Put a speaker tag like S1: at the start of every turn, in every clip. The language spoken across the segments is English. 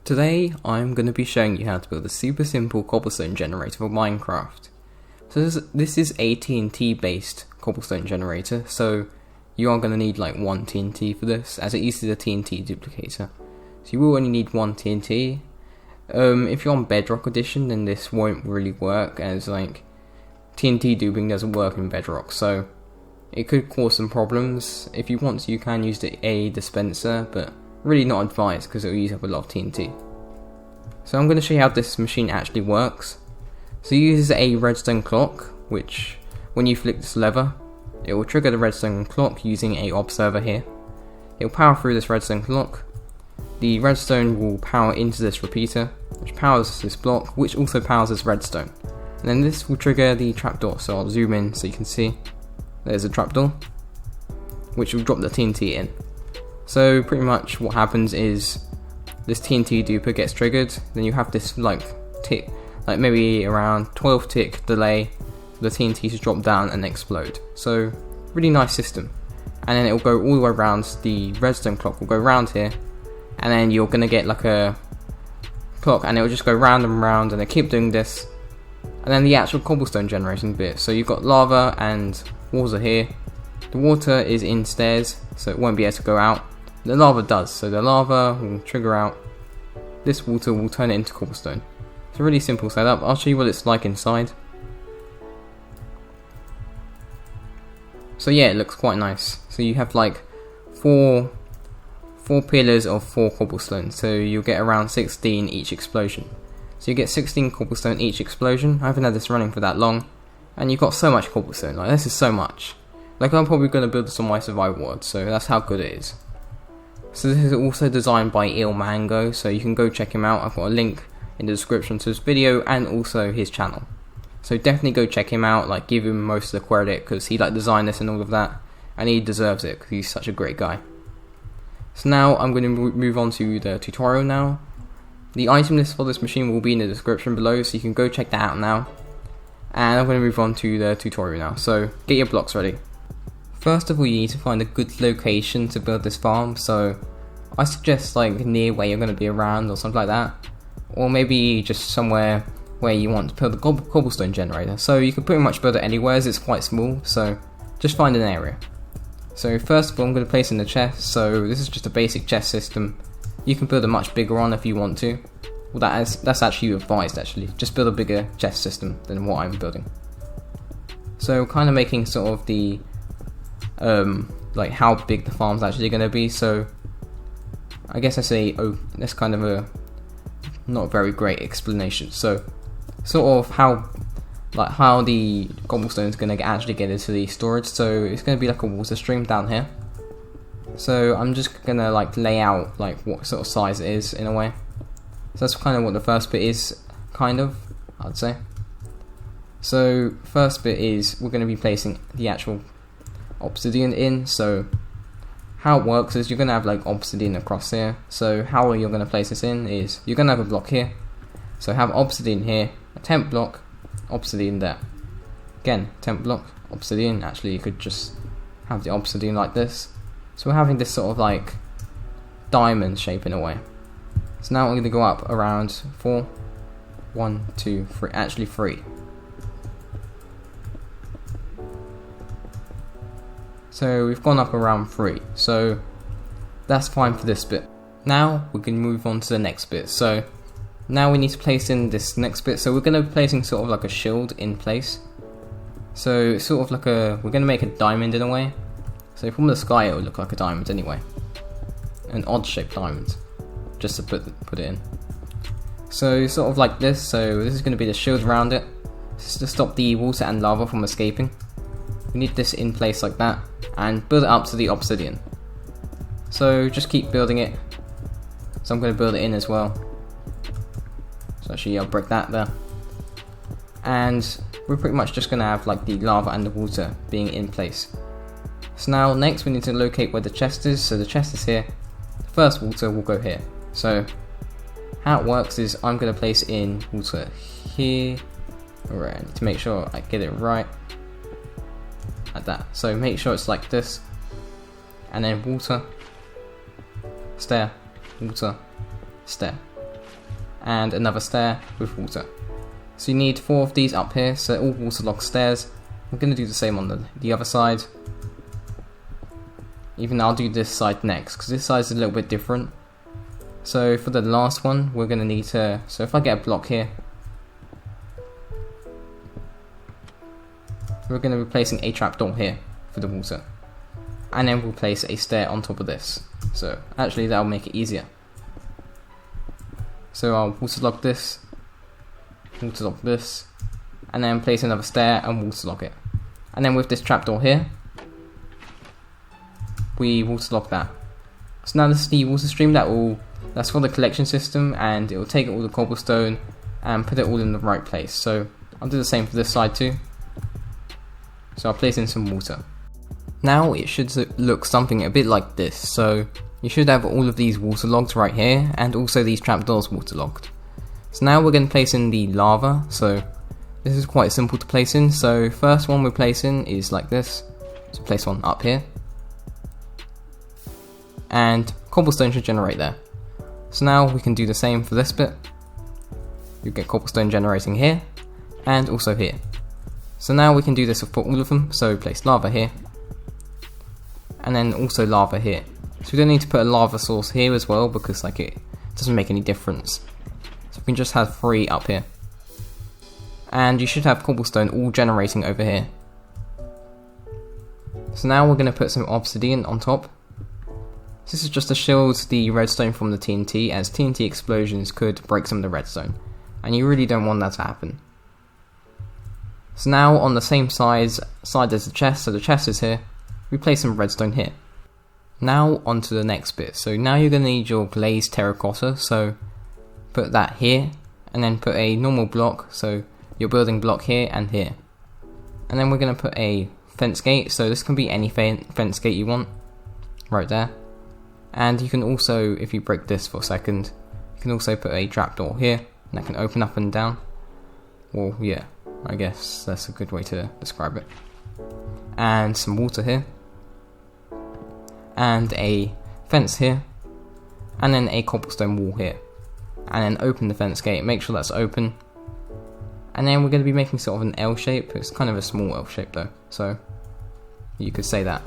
S1: Today I'm going to be showing you how to build a super simple cobblestone generator for Minecraft. So this is a TNT based cobblestone generator, so you are going to need like one TNT for this, as it uses a TNT duplicator. So you will only need one TNT. If you're on Bedrock Edition, then this won't really work, as like TNT duping doesn't work in Bedrock, so it could cause some problems. If you want to, you can use a dispenser, but really not advised because it will use up a lot of TNT. So I'm going to show you how this machine actually works. So it uses a redstone clock, which when you flick this lever, it will trigger the redstone clock using a observer here. It will power through this redstone clock. The redstone will power into this repeater, which powers this block, which also powers this redstone. And then this will trigger the trapdoor, so I'll zoom in so you can see. There's a trapdoor, which will drop the TNT in. So pretty much what happens is this TNT duper gets triggered, then you have this tick, maybe around 12 tick delay for the TNT to drop down and explode. So really nice system. And then it will go all the way around, the redstone clock will go round here, and then you're going to get like a clock and it will just go round and round and they keep doing this. And then the actual cobblestone generation bit, so you've got lava and water here. The water is in stairs, so it won't be able to go out. The lava does, so the lava will trigger out. This water will turn it into cobblestone. It's a really simple setup. I'll show you what it's like inside. So yeah, it looks quite nice. So you have like four pillars of 4 cobblestone, so you'll get around 16 each explosion. So you get 16 cobblestone each explosion. I haven't had this running for that long, and you've got so much cobblestone. Like, this is so much. Like, I'm probably going to build this on my survival world, so that's how good it is. So this is also designed by ilamngo, so you can go check him out. I've got a link in the description to this video and also his channel. So definitely go check him out, like give him most of the credit because he designed this and all of that, and he deserves it because he's such a great guy. So now I'm going to move on to the tutorial now. The item list for this machine will be in the description below, so you can go check that out now. And I'm going to move on to the tutorial now, so get your blocks ready. First of all, you need to find a good location to build this farm, so I suggest like near where you're going to be around or something like that, or maybe just somewhere where you want to build the cobblestone generator. So you can pretty much build it anywhere as it's quite small, so just find an area. So first of all, I'm going to place in the chest, so this is just a basic chest system. You can build a much bigger one if you want to. Well, that's actually advised actually, just build a bigger chest system than what I'm building. So kind of making sort of the like how big the farm's actually going to be. So I guess I say, that's kind of a not very great explanation. So sort of how the cobblestone is going to actually get into the storage. So it's going to be like a water stream down here. So I'm just going to lay out what sort of size it is in a way. So that's kind of what the first bit is, kind of, I'd say. So first bit is we're going to be placing the actual obsidian in. So how it works is you're going to have obsidian across here. So how you're going to place this in is you're going to have a block here. So have obsidian here, a temp block, obsidian there. Again, temp block, obsidian. Actually, you could just have the obsidian like this. So we're having this sort of diamond shape in a way. So now we're going to go up around 4, 1, 2, 3, actually 3. So we've gone up around 3, so that's fine for this bit. Now we can move on to the next bit. So now we need to place in this next bit. So we're going to be placing sort of like a shield in place. So it's sort of we're going to make a diamond in a way. So from the sky it will look like a diamond anyway. An odd shaped diamond, just to put it in. So sort of like this. So this is going to be the shield around it. This is to stop the water and lava from escaping. We need this in place like that, and build it up to the obsidian. So just keep building it. So I'm going to build it in as well. So actually I'll break that there. And we're pretty much just going to have the lava and the water being in place. So now next we need to locate where the chest is. So the chest is here. The first water will go here. So how it works is I'm going to place in water here. Alright, I need to make sure I get it right. Like that. So make sure it's like this, and then water, stair, water, stair. and another stair with water. So you need 4 of these up here, so all waterlogged stairs. We're going to do the same on the other side. Even I'll do this side next, because this side is a little bit different. So for the last one, we're going to need to, so if I get a block here, we're going to be placing a trapdoor here for the water. And then we'll place a stair on top of this. So actually that'll make it easier. So I'll waterlog this, and then place another stair and waterlog it. And then with this trapdoor here, we waterlog that. So now this is the water stream that's for the collection system, and it will take all the cobblestone and put it all in the right place. So I'll do the same for this side too. So I'll place in some water. Now it should look something a bit like this. So you should have all of these waterlogged right here, and also these trapdoors waterlogged. So now we're going to place in the lava. So this is quite simple to place in. So first one we place in is like this. So place one up here, and cobblestone should generate there. So now we can do the same for this bit. You get cobblestone generating here, and also here. So now we can do this for all of them. So place lava here, and then also lava here. So we don't need to put a lava source here as well, because like it doesn't make any difference. So we can just have 3 up here. And you should have cobblestone all generating over here. So now we're going to put some obsidian on top. This is just to shield the redstone from the TNT, as TNT explosions could break some of the redstone, and you really don't want that to happen. So now on the same side as the chest, so the chest is here, we place some redstone here. Now onto the next bit. So now you're going to need your glazed terracotta, so put that here, and then put a normal block, so your building block here and here. And then we're going to put a fence gate, so this can be any fence gate you want, right there. And you can also, if you break this for a second, you can also put a trapdoor here, and that can open up and down. Well, yeah, I guess that's a good way to describe it. And some water here, and a fence here, and then a cobblestone wall here. And then open the fence gate, make sure that's open. And then we're going to be making sort of an L shape. It's kind of a small L shape though, so you could say that.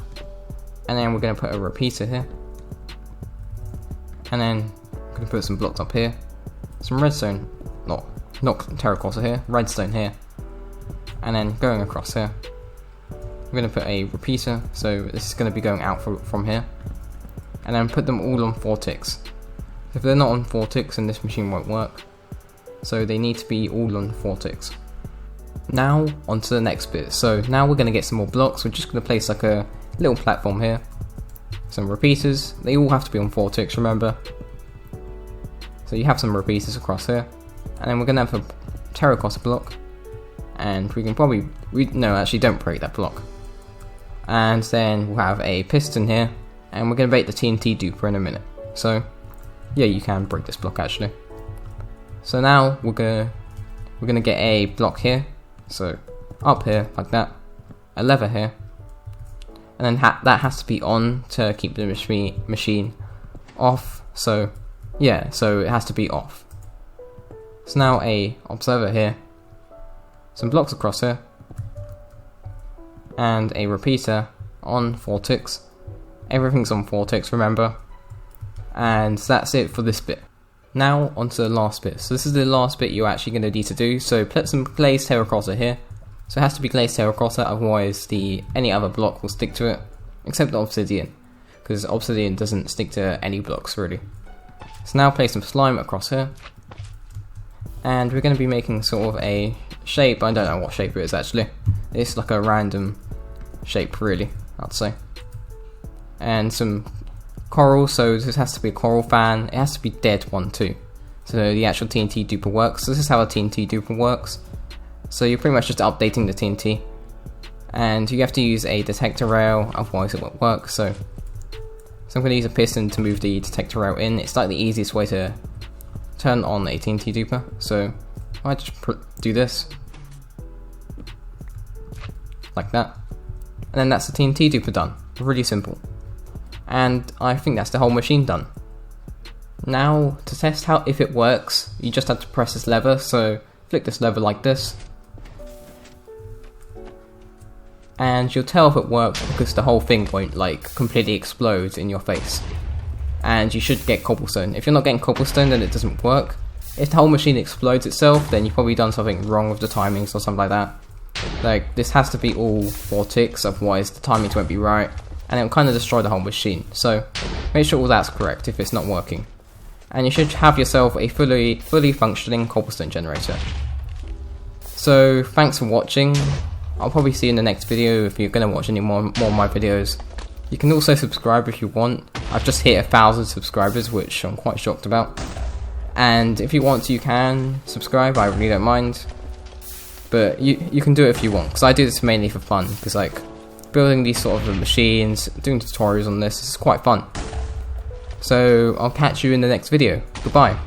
S1: And then we're going to put a repeater here. And then we're going to put some blocks up here. Some redstone, not terracotta here, redstone here. And then going across here, we're going to put a repeater, so this is going to be going out from here. And then put them all on 4 ticks. If they're not on 4 ticks, then this machine won't work. So they need to be all on 4 ticks. Now onto the next bit. So now we're going to get some more blocks. We're just going to place like a little platform here. Some repeaters. They all have to be on 4 ticks, remember. So you have some repeaters across here. And then we're going to have a terracotta block. And we can probably, no, actually don't break that block. And then we'll have a piston here. And we're going to break the TNT duper in a minute. So yeah, you can break this block actually. So now we're gonna get a block here, so up here like that, a lever here, and then that has to be on to keep the machine off. So yeah, so it has to be off. So now a observer here, some blocks across here, and a repeater on 4 ticks. Everything's on 4 ticks, remember. And that's it for this bit. Now onto the last bit. So this is the last bit you're actually going to need to do. So put some glazed terracotta here. So it has to be glazed terracotta, otherwise any other block will stick to it, except the obsidian, because obsidian doesn't stick to any blocks really. So now place some slime across here, and we're going to be making sort of a shape. I don't know what shape it is actually. It's like a random shape really, I'd say. And some coral, so this has to be a coral fan. It has to be dead one too, so the actual TNT duper works. So this is how a TNT duper works. So you're pretty much just updating the TNT, and you have to use a detector rail, otherwise it won't work. So I'm going to use a piston to move the detector rail in. It's like the easiest way to turn on a TNT duper. So I just do this like that, and then that's the TNT duper done. Really simple. And I think that's the whole machine done. Now, to test if it works, you just have to press this lever, so flick this lever like this. And you'll tell if it works because the whole thing won't like completely explode in your face. And you should get cobblestone. If you're not getting cobblestone, then it doesn't work. If the whole machine explodes itself, then you've probably done something wrong with the timings or something like that. Like, this has to be all 4 ticks, otherwise the timings won't be right, and it'll kind of destroy the whole machine. So, make sure all that's correct if it's not working. And you should have yourself a fully functioning cobblestone generator. So, thanks for watching. I'll probably see you in the next video if you're going to watch any more of my videos. You can also subscribe if you want. I've just hit 1,000 subscribers, which I'm quite shocked about. And if you want to, you can subscribe, I really don't mind. But you can do it if you want, because I do this mainly for fun, because like, building these sort of machines, doing tutorials on this is quite fun. So, I'll catch you in the next video. Goodbye.